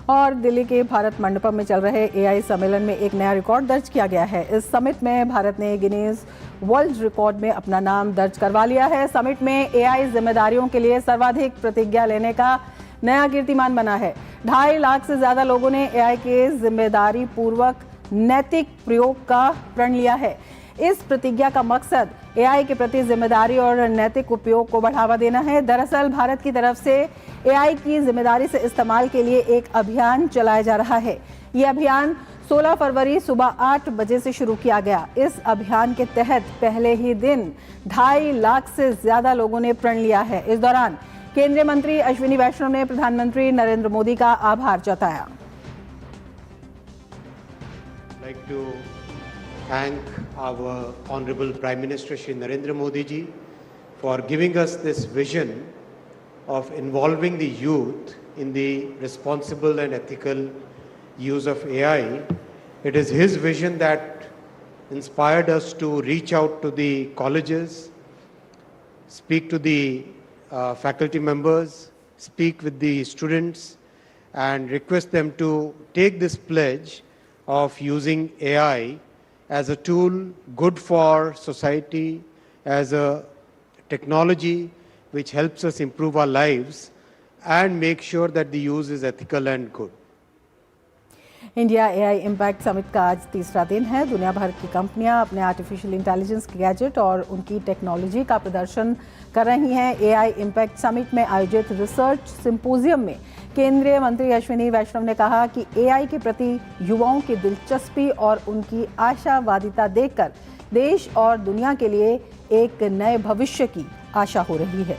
और दिल्ली के भारत मंडपम में चल रहे एआई सम्मेलन में एक नया रिकॉर्ड दर्ज किया गया है। इस समिट में भारत ने गिनीज वर्ल्ड रिकॉर्ड में अपना नाम दर्ज करवा लिया है। समिट में एआई जिम्मेदारियों के लिए सर्वाधिक प्रतिज्ञा लेने का नया कीर्तिमान बना है। 2.5 लाख से ज्यादा लोगों ने एआई के जिम्मेदारी पूर्वक नैतिक प्रयोग का प्रण लिया है। इस प्रतिज्ञा का मकसद एआई के प्रति जिम्मेदारी और नैतिक उपयोग को बढ़ावा देना है। दरअसल भारत की तरफ से एआई की जिम्मेदारी से इस्तेमाल के लिए एक अभियान चलाया जा रहा है। ये अभियान 16 फरवरी सुबह 8 बजे से शुरू किया गया। इस अभियान के तहत पहले ही दिन 2.5 लाख से ज्यादा लोगों ने प्रण लिया है। इस दौरान केंद्रीय मंत्री अश्विनी वैष्णव ने प्रधानमंत्री नरेंद्र मोदी का आभार जताया। Thank our Honorable Prime Minister Shri Narendra Modi ji for giving us this vision of involving the youth in the responsible and ethical use of AI. It is his vision that inspired us to reach out to the colleges, speak to the faculty members, speak with the students and request them to take this pledge of using AI as a tool good for society, as a technology which helps us improve our lives and make sure that the use is ethical and good. India AI impact summit का आज तीसरा दिन है। दुनिया भर की कंपनियां अपने आर्टिफिशियल इंटेलिजेंस के गैजेट और उनकी टेक्नोलॉजी का प्रदर्शन कर रही हैं। एआई इम्पैक्ट समिट में आयोजित रिसर्च सिंपोजियम में केंद्रीय मंत्री अश्विनी वैष्णव ने कहा कि एआई के प्रति युवाओं की दिलचस्पी और उनकी आशावादिता देखकर देश और दुनिया के लिए एक नए भविष्य की आशा हो रही है।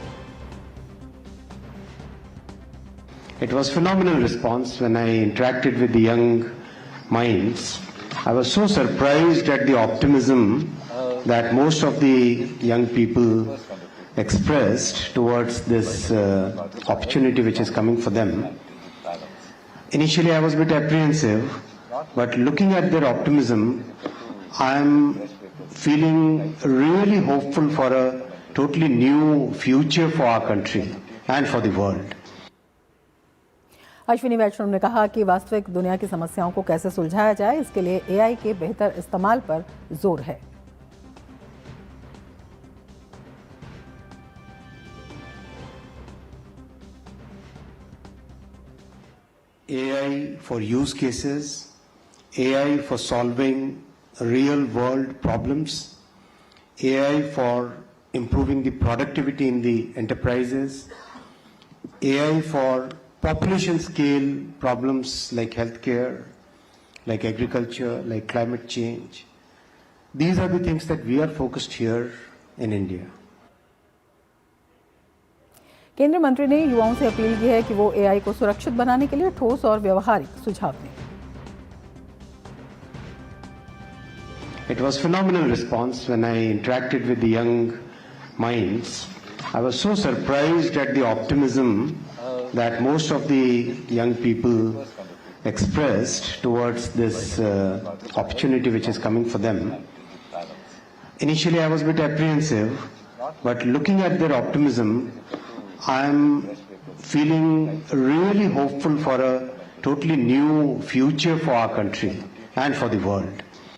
It was phenomenal response when I interacted with the young minds. I was so surprised at the optimism that most of the young people expressed towards this opportunity which is coming for them. Initially I was a bit apprehensive, but looking at their optimism, I am feeling really hopeful for a totally new future for our country and for the world. Ashwini वैष्णव ने कहा कि वास्तविक दुनिया की समस्याओं को कैसे सुलझाया जाए, इसके लिए एआई के बेहतर इस्तेमाल पर जोर है। AI for use cases, AI for solving real world problems, AI for improving the productivity in the enterprises, AI for population scale problems like healthcare, like agriculture, like climate change. These are the things that we are focused here in India. केंद्रीय मंत्री ने युवाओं से appeal की है कि वो AI को सुरक्षित बनाने के लिए ठोस और व्यवहारिक सुझाव दें। It was phenomenal response when I interacted with the young minds. I was so surprised at the optimism that most of the young people expressed towards this opportunity which is coming for them. Initially I was a bit apprehensive, but looking at their optimism, I am feeling really hopeful for a totally new future for our country and for the world.